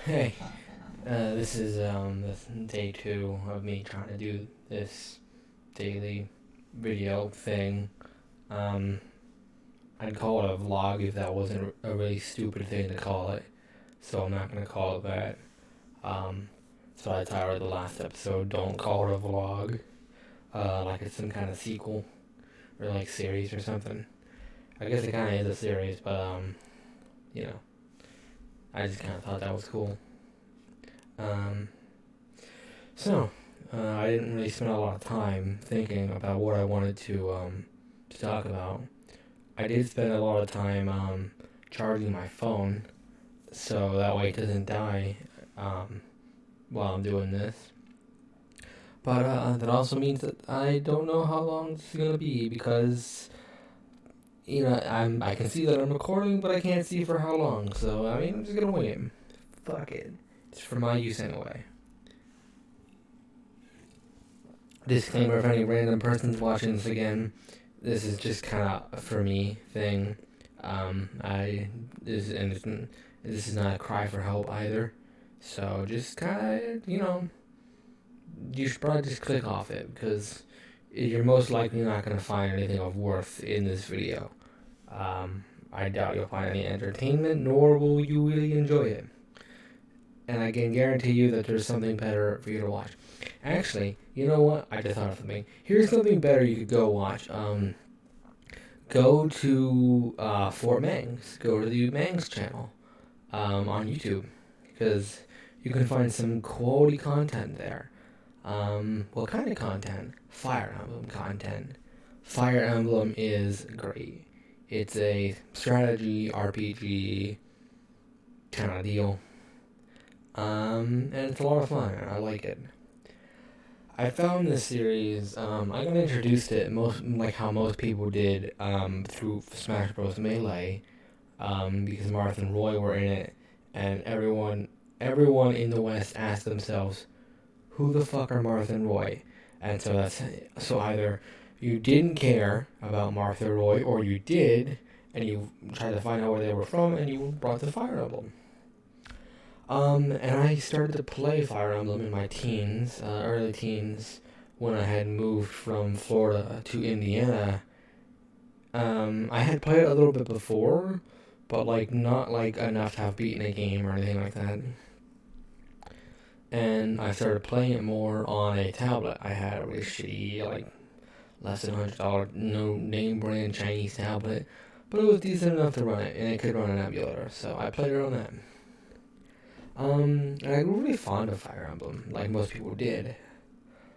Hey, this is this day two of me trying to do this daily video thing. Um, I'd call it a vlog if that wasn't a really stupid thing to call it, so I'm not gonna call it that. Um, so I titled the last episode "Don't Call It a Vlog," like it's some kind of sequel or like series or something. I guess it kind of is a series, but you know, I just kind of thought that was cool. Um, So, I didn't really spend a lot of time thinking about what I wanted to talk about. I did spend a lot of time charging my phone so that way it doesn't die um, while I'm doing this. But that also means that I don't know how long this is gonna be because I can see that I'm recording, but I can't see for how long. So I mean, I'm just gonna wing it. Fuck it. It's for my use anyway. Disclaimer: if any random person's watching this again, this is just kind of for me thing. I this is not a cry for help either. So just kind of you should probably just click off it because you're most likely not gonna find anything of worth in this video. I doubt you'll find any entertainment, nor will you really enjoy it. And I can guarantee you that there's something better for you to watch. Actually, you know what? I just thought of something. Here's something better you could go watch. Go to Fort Mangs. Go to the Mangs channel on YouTube because you can find some quality content there. What kind of content? Fire Emblem content. Fire Emblem is great. It's a strategy RPG kind of deal. And it's a lot of fun. I like it. I found this series. I got introduced to it most like how most people did through Smash Bros. Melee, because Marth and Roy were in it, and everyone in the West asked themselves, "Who the fuck are Marth and Roy?" And so either you didn't care about Marth or Roy, or you did, and you tried to find out where they were from, and you brought the Fire Emblem. And I started to play Fire Emblem in my teens, early teens, when I had moved from Florida to Indiana. I had played it a little bit before, but like not like enough to have beaten a game or anything like that. And I started playing it more on a tablet. I had a really shitty, like less than $100, no name brand Chinese tablet, but it was decent enough to run it, and it could run an emulator, so I played it on that. And I grew really fond of Fire Emblem, like most people did.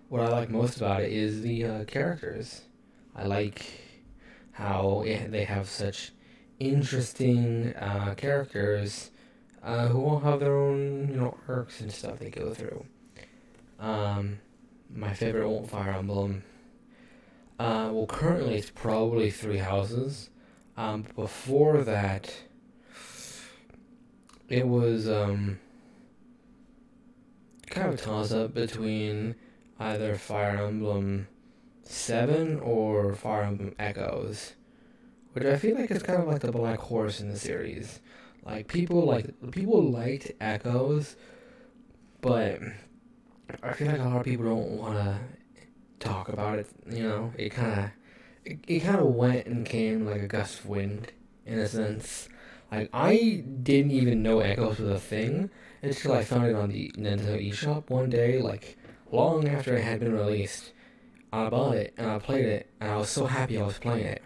What I like most about it is the characters. I like how they have such interesting characters who all have their own, arcs and stuff they go through. My favorite old Fire Emblem. Well, currently it's probably Three Houses. Before that, it was kind of a toss up between either Fire Emblem 7 or Fire Emblem Echoes, which I feel like is kind of like the black horse in the series. Like people liked Echoes, but I feel like a lot of people don't want to talk about it. It kind of went and came like a gust of wind in a sense. Like I didn't even know Echoes was a thing until I found it on the Nintendo eShop one day, like long after it had been released. I bought it and I played it, and I was so happy I was playing it.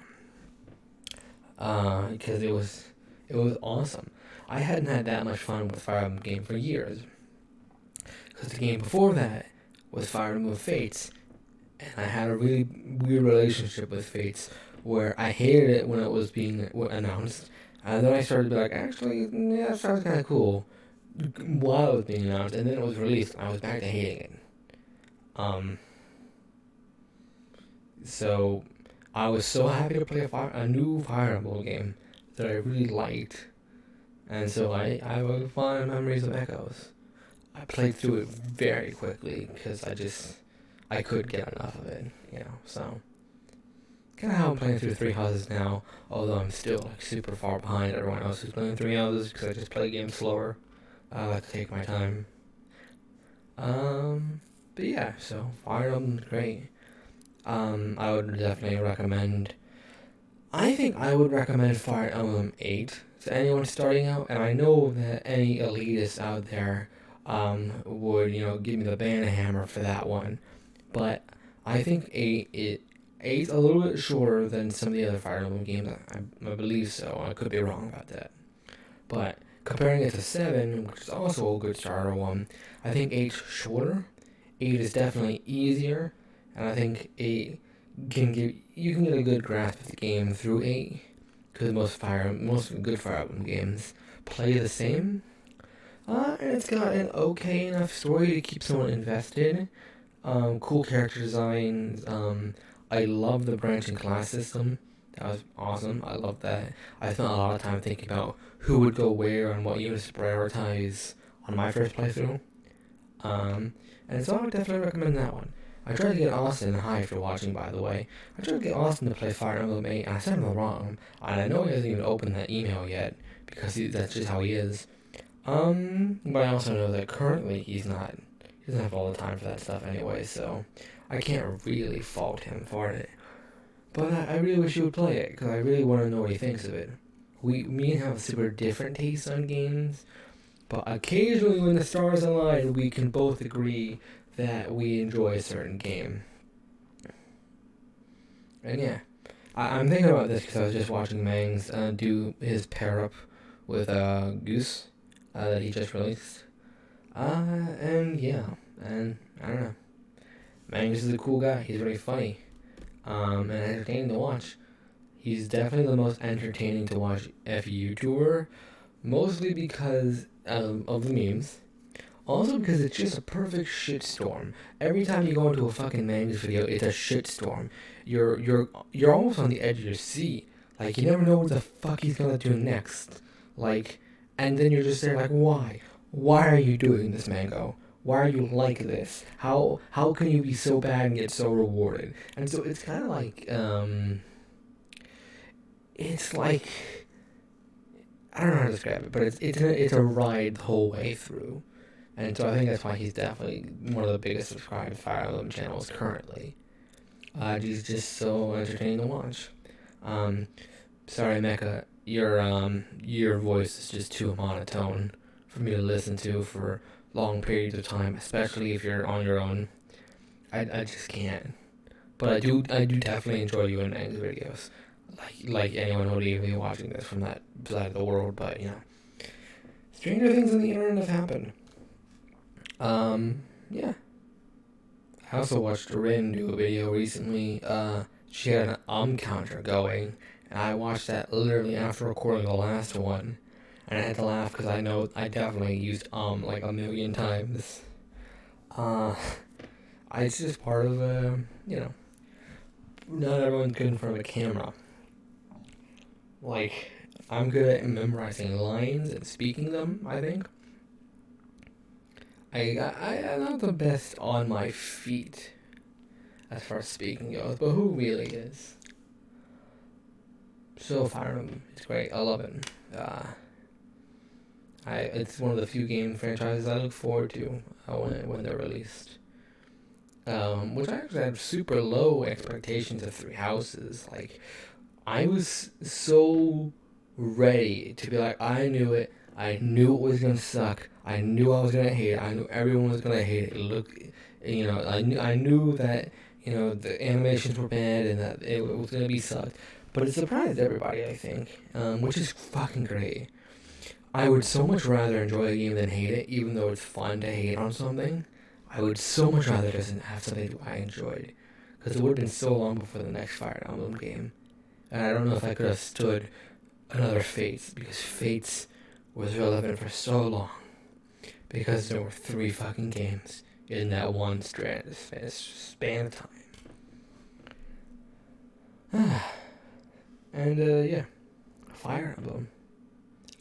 Because it was awesome. I hadn't had that much fun with Fire Emblem game for years. Because the game before that was Fire Emblem Fates, and I had a really weird relationship with Fates, where I hated it when it was being announced, and then I started to be like, actually, yeah, that sounds kind of cool, while it was being announced, and then it was released, and I was back to hating it. Um, so I was so happy to play a new Fire Emblem game that I really liked, and so I have fond memories of Echoes. I played through it very quickly because I couldn't get enough of it. So kind of how I'm playing through Three Houses now, although I'm still like super far behind everyone else who's playing Three Houses because I just play games slower. I like to take my time. But yeah, so Fire Emblem's great. I would definitely recommend. I think I would recommend Fire Emblem 8 to anyone starting out, and I know that any elitists out there, would give me the banana hammer for that one, but I think 8's a little bit shorter than some of the other Fire Emblem games. I believe so. I could be wrong about that. But comparing it to 7, which is also a good starter one, I think 8's shorter. 8 is definitely easier, and I think 8 you can get a good grasp of the game through 8, because most good Fire Emblem games play the same. And it's got an okay enough story to keep someone invested. Cool character designs. I love the branching class system. That was awesome. I love that. I spent a lot of time thinking about who would go where and what units to prioritize on my first playthrough. Um, and so I would definitely recommend that one. I tried to get Austin, hi if you're watching by the way, I tried to get Austin to play Fire Emblem 8, and I sent him the wrong, and I know he hasn't even opened that email yet, because that's just how he is. But I also know that currently he doesn't have all the time for that stuff anyway, so I can't really fault him for it. But I really wish he would play it, because I really want to know what he thinks of it. Me and him have super different tastes on games, but occasionally when the stars align, we can both agree that we enjoy a certain game. And yeah, I'm thinking about this because I was just watching Mangs do his pair up with Goose that he just released. And yeah, and I don't know. Mangs is a cool guy. He's really funny, and entertaining to watch. He's definitely the most entertaining to watch YouTuber, mostly because of the memes. Also because it's just a perfect shitstorm. Every time you go into a fucking Mangs video, it's a shitstorm. You're almost on the edge of your seat. Like you never know what the fuck he's gonna do next. Like, and then you're just there like, why? Why are you doing this, Mango? Why are you like this? How can you be so bad and get so rewarded? And so it's kind of like it's like I don't know how to describe it, but it's a ride the whole way through. And so I think that's why he's definitely one of the biggest subscribed Fire Emblem channels currently. He's just so entertaining to watch. Sorry, Mecha, your voice is just too monotone for me to listen to for long periods of time, especially if you're on your own. I just can't. But I do definitely enjoy you in Ang's videos. Like anyone would even be watching this from that side of the world, but stranger things on the internet have happened. Yeah. I also watched Rin do a video recently. She had an counter going, and I watched that literally after recording the last one, and I had to laugh because I know I definitely used like a million times. Uh, it's just part of not everyone's good in front of a camera. Like, I'm good at memorizing lines and speaking them, I think. I'm not the best on my feet as far as speaking goes, but who really is? So Fire Emblem, it's great. I love it. It's one of the few game franchises I look forward to when they're released. Which I actually had super low expectations of Three Houses. Like, I was so ready to be like, I knew it. I knew it was gonna suck. I knew I was gonna hate it. I knew everyone was gonna hate it. I knew that the animations were bad and that it was gonna be sucked. But it surprised everybody, I think, which is fucking great. I would so much rather enjoy a game than hate it, even though it's fun to hate on something. I would so much rather just have something I enjoyed, because it would have been so long before the next Fire Emblem game, and I don't know if I could have stood another Fates, because Fates was relevant for so long, because there were 3 fucking games in that one span of time. And yeah, Fire Emblem.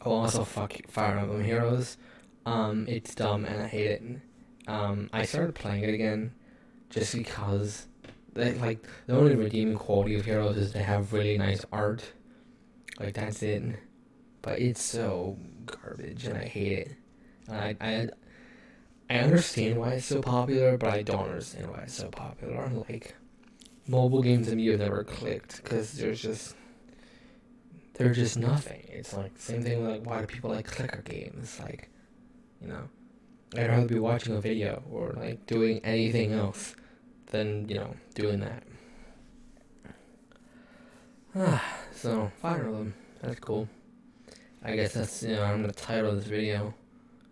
Oh, also fuck Fire Emblem Heroes. It's dumb and I hate it. I started playing it again just because the only redeeming quality of Heroes is they have really nice art. Like, that's it. But it's so garbage and I hate it. I understand why it's so popular, but I don't understand why it's so popular. Like, mobile games to me have never clicked because they're just nothing. It's like same thing with like why do people like clicker games? Like, you know, I'd rather be watching a video or like doing anything else than doing that. So Fire Emblem, that's cool. I guess that's I'm gonna title this video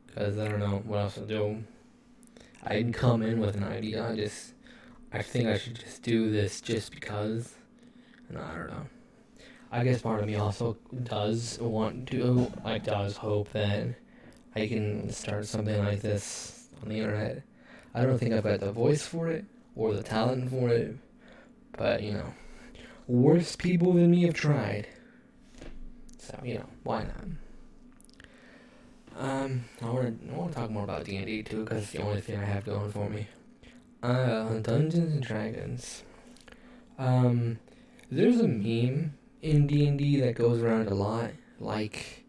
because I don't know what else to do. I didn't come in with an idea. I think I should just do this just because. And I don't know. I guess part of me also does hope that I can start something like this on the internet. I don't think I've got the voice for it or the talent for it, but worse people than me have tried. So why not? I want to talk more about D&D too, because it's the only thing I have going for me. Dungeons and Dragons. There's a meme in D&D that goes around a lot, like,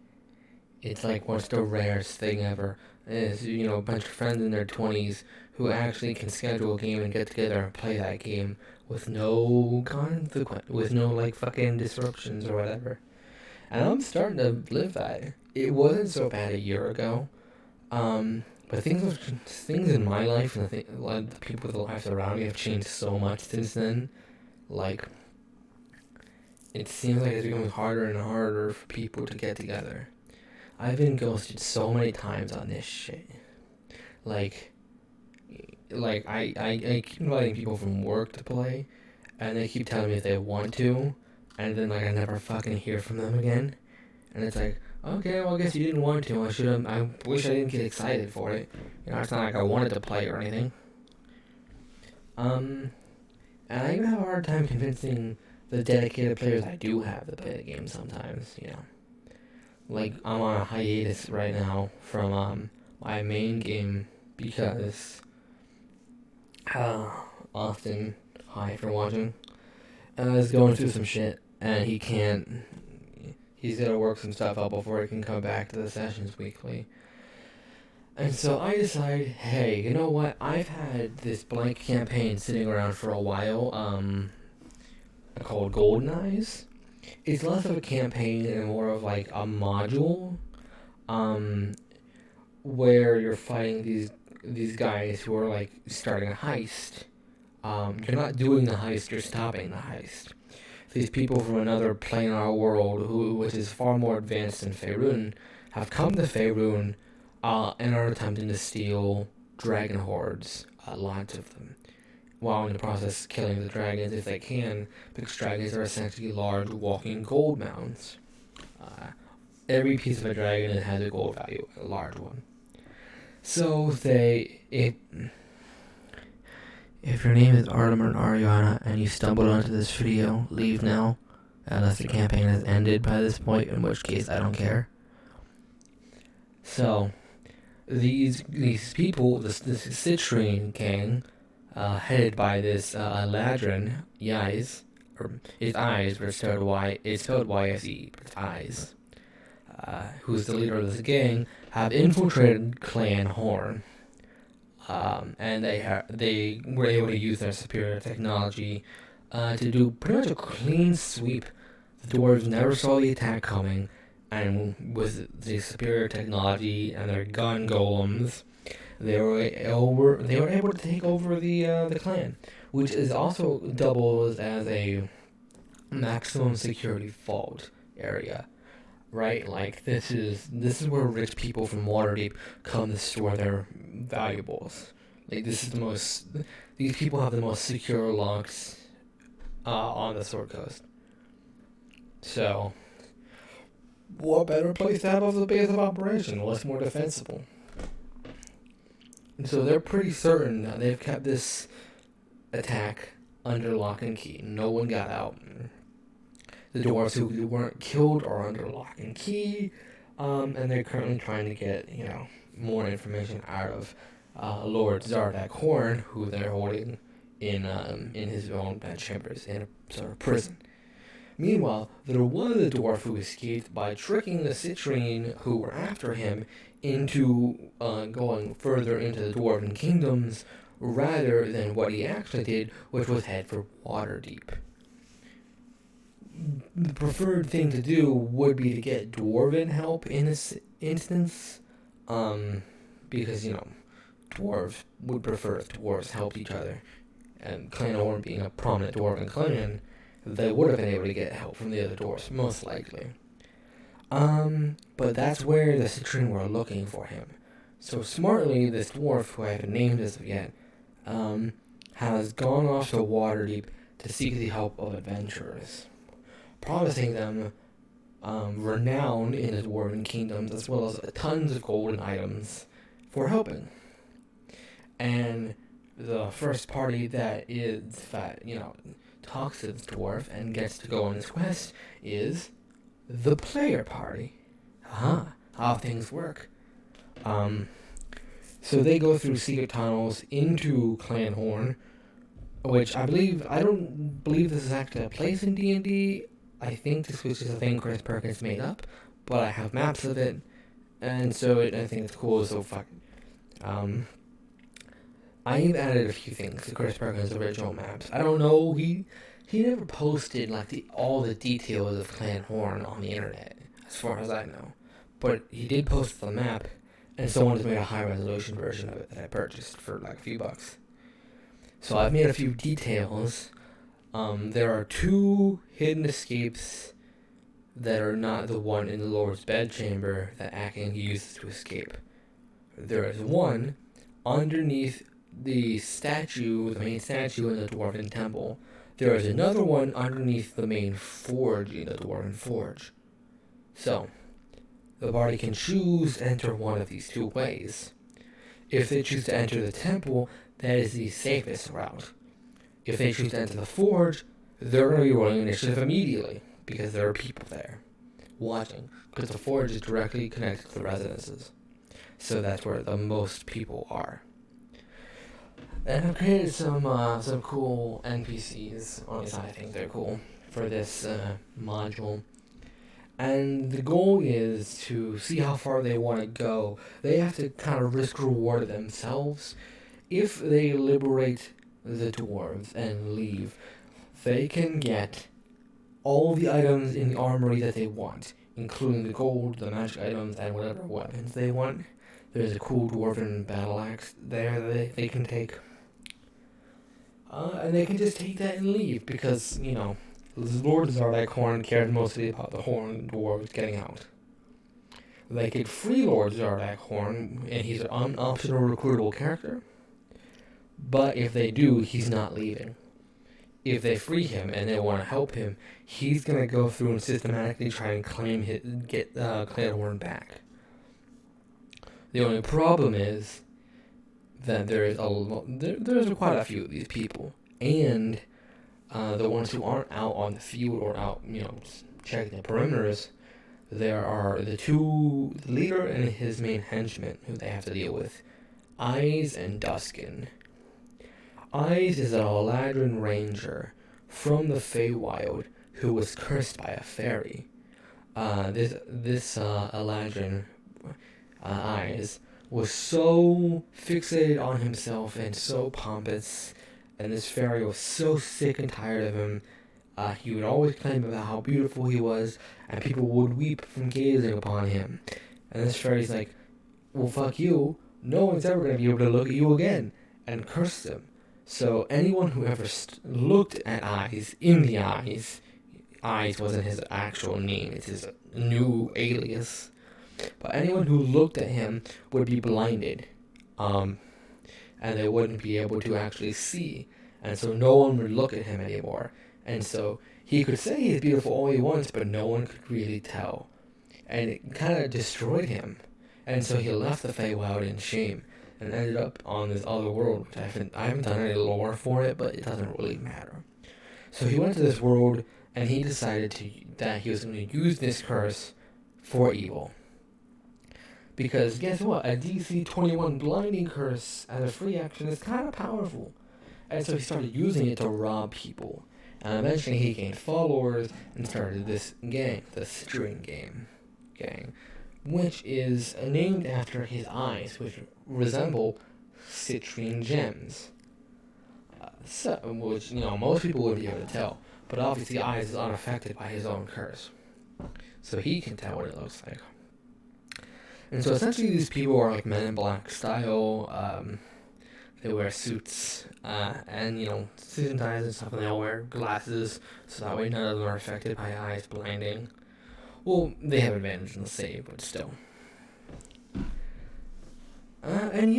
it's like what's the rarest thing ever, is, a bunch of friends in their 20s who actually can schedule a game and get together and play that game with no consequence, with no, like, fucking disruptions or whatever. And I'm starting to live that. It wasn't so bad a year ago, but things in my life and the people with the lives around me have changed so much since then. Like, it seems like it's becoming harder and harder for people to get together. I've been ghosted so many times on this shit. Like I keep inviting people from work to play, and they keep telling me if they want to, and then like I never fucking hear from them again. And it's like, okay, well I guess you didn't want to. I wish I didn't get excited for it. It's not like I wanted to play or anything. And I even have a hard time convincing the dedicated players I do have to play the game sometimes, Like, I'm on a hiatus right now from my main game because Austin, hi for watching, is going through some shit, and he's gotta work some stuff out before he can come back to the sessions weekly. And so I decide, hey, you know what? I've had this blank campaign sitting around for a while, called Golden Eyes. It's less of a campaign and more of like a module, where you're fighting these guys who are like starting a heist. You're not doing the heist; you're stopping the heist. These people from another planar world, which is far more advanced than Faerun, have come to Faerun, and are attempting to steal dragon hordes, lots of them, while in the process killing the dragons if they can, because dragons are essentially large walking gold mounds. Every piece of a dragon has a gold value, a large one. So if your name is Artem or Ariana and you stumbled onto this video, leave now, unless the campaign has ended by this point, in which case I don't care. So, these people, this Citrine gang, headed by this Ladrin, Yais, or it's Eyes, but it's spelled Y-S-E, but it's Eyes, who's the leader of this gang, have infiltrated Clan Horn. And they were able to use their superior technology to do pretty much a clean sweep. The dwarves never saw the attack coming, and with the superior technology and their gun golems, they were able to take over the clan, which is also doubles as a maximum security vault area. Right, like this is where rich people from Waterdeep come to store their valuables. Like these people have the most secure locks on the Sword Coast. So, what better place to have as a base of operation? What's more defensible? And so they're pretty certain that they've kept this attack under lock and key. No one got out. The dwarves who weren't killed are under lock and key, and they're currently trying to get more information out of Lord Zardak Horn, who they're holding in his own bedchambers in a sort of prison. Meanwhile, there was a dwarf who escaped by tricking the citrine who were after him into going further into the dwarven kingdoms rather than what he actually did, which was head for Waterdeep. The preferred thing to do would be to get dwarven help in this instance, because, dwarves would prefer if dwarves helped each other, and Clan Orm being a prominent dwarven clan, they would have been able to get help from the other dwarves, most likely. But that's where the Citrine were looking for him. So smartly, this dwarf, who I haven't named as of yet, has gone off to Waterdeep to seek the help of adventurers, promising them renown in the dwarven kingdoms as well as tons of golden items for helping. And the first party that talks to this dwarf and gets to go on this quest is the player party. How things work. So they go through secret tunnels into Clan Horn, which I don't believe this is actually a place in D&D. I think this was just a thing Chris Perkins made up, but I have maps of it, and so I think it's cool, so fuck it. I've added a few things to Chris Perkins' original maps. I don't know, he never posted all the details of Clan Horn on the internet, as far as I know. But he did post the map, and someone has made a high-resolution version of it that I purchased for a few bucks. So I've made a few details. There are 2 hidden escapes that are not the one in the Lord's bedchamber that Akin uses to escape. There is one underneath the main statue in the Dwarven Temple. There is another one underneath the main forge in the Dwarven Forge. So, the party can choose to enter one of these 2 ways. If they choose to enter the temple, that is the safest route. If they choose to enter the forge, they're going to be rolling initiative immediately, because there are people there watching, because the forge is directly connected to the residences. So that's where the most people are. And I've created some cool NPCs, or at least I think they're cool, for this module. And the goal is to see how far they want to go. They have to kind of risk-reward themselves. If they liberate the dwarves and leave, they can get all the items in the armory that they want, including the gold, the magic items, and whatever weapons they want. There's a cool dwarven battle axe there that they can take. And they can just take that and leave, because, Lord Zardak Horn cares mostly about the Horn dwarves getting out. They could free Lord Zardak Horn, and he's an optional recruitable character. But if they do, he's not leaving. If they free him and they want to help him, he's going to go through and systematically try and get Clan Horn back. The only problem is that there's quite a few of these people, and the ones who aren't out on the field or out, checking the perimeters, there are the leader and his main henchman who they have to deal with, Eyes and Duskin. Eyes is an Eladrin ranger from the Feywild who was cursed by a fairy. This Eladrin, Eyes, was so fixated on himself and so pompous, and this fairy was so sick and tired of him. He would always claim about how beautiful he was, and people would weep from gazing upon him. And this fairy's like, well, fuck you, no one's ever going to be able to look at you again, and cursed him. So anyone who ever looked at Eyes in the eyes, Eyes wasn't his actual name, it's his new alias, but anyone who looked at him would be blinded, and they wouldn't be able to actually see, and so no one would look at him anymore, and so he could say he's beautiful all he wants, but no one could really tell, and it kind of destroyed him, and so he left the Feywild in shame, and ended up on this other world, which I haven't done any lore for it, but it doesn't really matter. So he went to this world, and he decided that he was going to use this curse for evil. Because guess what? A DC 21 blinding curse as a free action is kind of powerful. And so he started using it to rob people. And eventually he gained followers and started this gang, the Citrine gang, which is named after his eyes, which resemble citrine gems. Which, most people wouldn't be able to tell, but obviously Eyes is unaffected by his own curse. So he can tell what it looks like. And so essentially these people are like Men in Black style. They wear suits, and, suit and ties and stuff, and they all wear glasses, so that way none of them are affected by eyes blinding. Well, they have advantage in the save, but still. And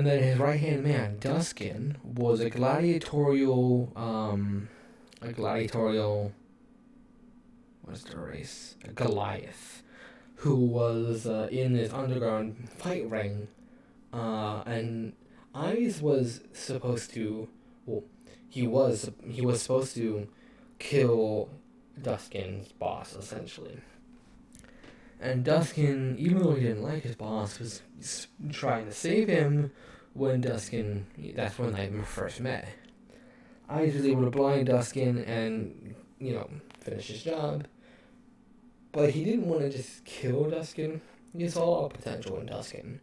then his right-hand man, Duskin, was a gladiatorial, what's the race? A Goliath, who was in this underground fight ring, and Eyes was supposed to, he was supposed to kill Duskin's boss, essentially. And Duskin, even though he didn't like his boss, was trying to save him when that's when they first met. Eyes was able to blind Duskin and, finish his job. But he didn't want to just kill Duskin. He saw a lot of potential in Duskin.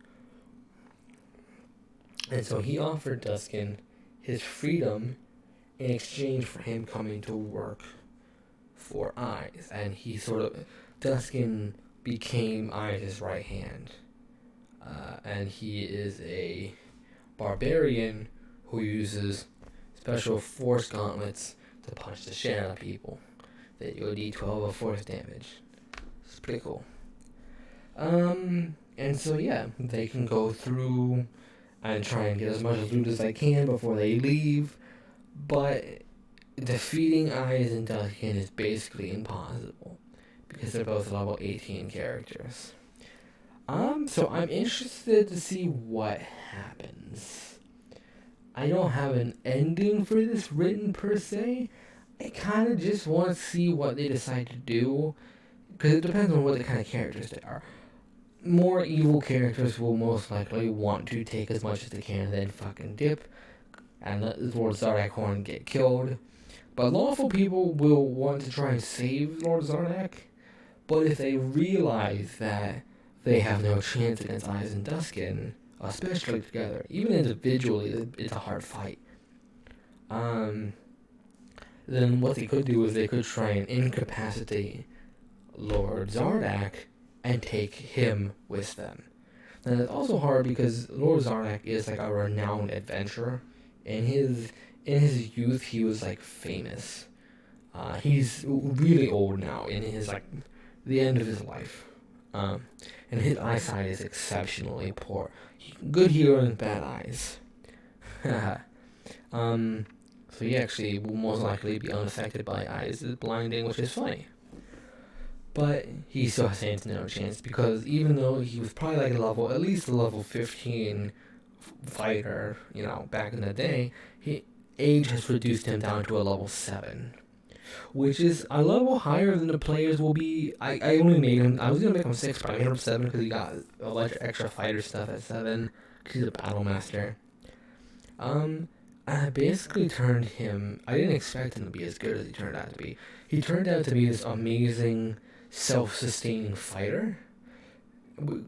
And so he offered Duskin his freedom in exchange for him coming to work for Eyes. And Duskin became Eyes' right hand. And he is a barbarian who uses special force gauntlets to punch the shit out of people. They do a d12 of force damage. It's pretty cool. And so they can go through and try and get as much loot as they can before they leave, but defeating Eyes and Duskin is basically impossible because they're both level 18 characters. So I'm interested to see what happens. I don't have an ending for this written per se. I kind of just want to see what they decide to do, because it depends on what the kind of characters they are. More evil characters will most likely want to take as much as they can and then fucking dip and let Lord Zardak get killed. But lawful people will want to try and save Lord Zardak, but if they realize that they have no chance against Eyes and Duskin, especially together, even individually, it's a hard fight. Then what they could do is they could try and incapacitate Lord Zardak and take him with them. And it's also hard because Lord Zardak is like a renowned adventurer. In his youth, he was like famous. He's really old now, in his the end of his life. And his eyesight is exceptionally poor. Good hearing and bad eyes. So he actually will most likely be unaffected by Eyes' blinding, which is funny. But he still stands no chance, because even though he was probably at least a level 15 fighter, back in the day, age has reduced him down to a level 7. Which is a level higher than the players will be. I only made him, I was going to make him 6, but I made him 7 because he got a bunch of extra fighter stuff at 7, because he's a battle master. I basically turned him, I didn't expect him to be as good as he turned out to be. He turned out to be this amazing self-sustaining fighter,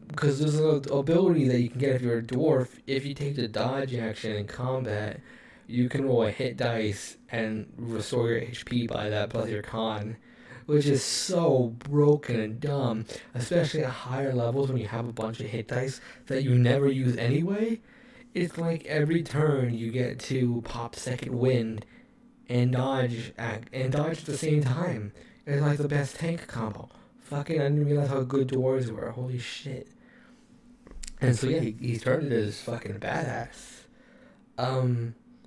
because there's an ability that you can get if you're a dwarf. If you take the dodge action in combat, you can roll a hit dice and restore your HP by that plus your con, which is so broken and dumb, especially at higher levels when you have a bunch of hit dice that you never use anyway. It's like every turn you get to pop second wind and dodge at the same time. It's like the best tank combo. Fucking, I didn't realize how good dwarves were. Holy shit. And so he turned it as fucking badass.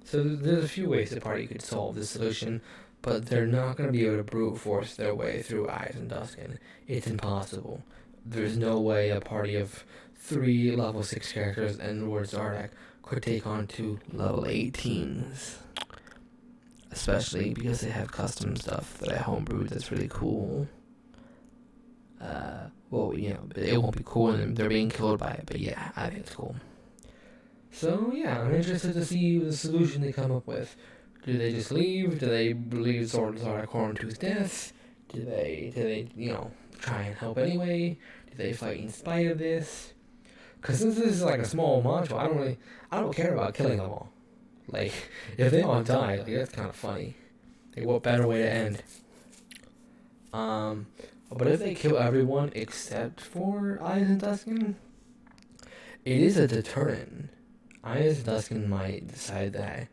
So there's a few ways the party could solve this solution, but they're not going to be able to brute force their way through Eyes and Duskin. It's impossible. There's no way a party of 3 level 6 characters and Lord Zardak could take on 2 level 18s. Especially because they have custom stuff that I homebrewed that's really cool. It won't be cool and they're being killed by it, but yeah, I think it's cool. So, I'm interested to see the solution they come up with. Do they just leave? Do they leave sort of hardcore to his death? Do they try and help anyway? Do they fight in spite of this? Because since this is like a small module, I don't care about killing them all. Like, if they all die, like, that's kind of funny. Like, what better way to end? But if they kill everyone except for Eyes and Duskin, it is a deterrent. Eyes and Duskin might decide that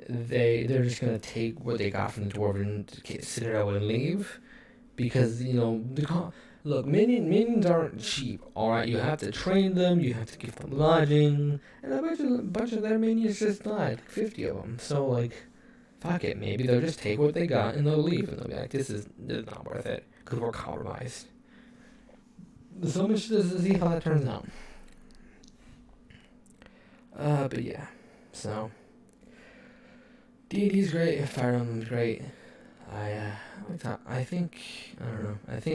they're just gonna take what they got from the Dwarven Citadel and leave, because look, minions aren't cheap. All right, you have to train them, you have to give them lodging, and a bunch of their minions just died, like 50 of them. So like, fuck it, maybe they'll just take what they got and they'll leave, and they'll be like, this is not worth it because we're compromised. So much to see how that turns out. But yeah, so D&D's great, Fire Emblem's great. I think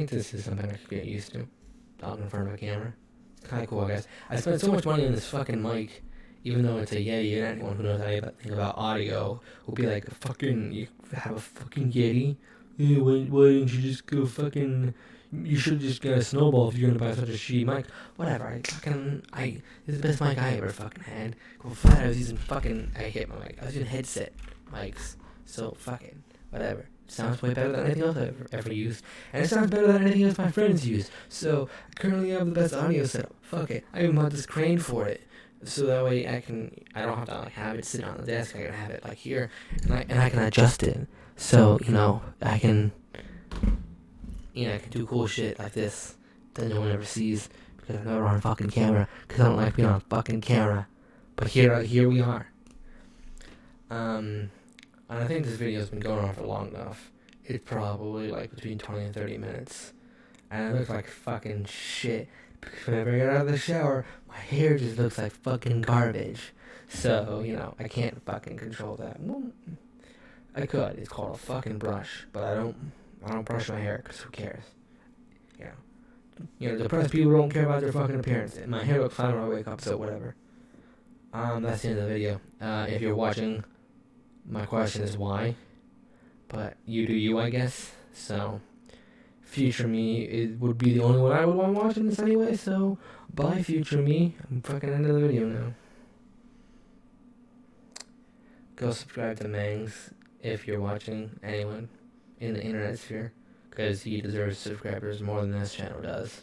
this is something I could get used to, out in front of a camera. It's kind of cool, I guess. I spent so much money on this fucking mic, even though it's a Yeti, and anyone who knows anything about audio will be like, you have a fucking Yeti? Yeah, why didn't you just go fucking... You should just get a Snowball if you're gonna buy such a shitty mic. Whatever, this is the best mic I ever fucking had. Before that, I was using I hit my mic. I was using headset mics. So, fucking, whatever. Sounds way better than anything else I've ever used. And it sounds better than anything else my friends use. So, I currently have the best audio setup. Fuck it. I even bought this crane for it. So that way I don't have to like have it sitting on the desk. I can have it like here. And I can adjust it. So, I can do cool shit like this that no one ever sees. Because I'm never on fucking camera. Because I don't like being on fucking camera. But here we are. And I think this video's been going on for long enough. It's probably like between 20 and 30 minutes. And it looks like fucking shit. Because whenever I get out of the shower, my hair just looks like fucking garbage. So, I can't fucking control that. Well, I could. It's called a fucking brush. But I don't brush my hair because who cares? Depressed people don't care about their fucking appearance. And my hair looks fine when I wake up, so whatever. That's the end of the video. If you're watching, my question is why. But you do you, I guess. So, future me, it would be the only one I would want watching this anyway. So, bye, future me. I'm fucking end of the video now. Go subscribe to Mangs if you're watching, anyone in the internet sphere. Because he deserves subscribers more than this channel does.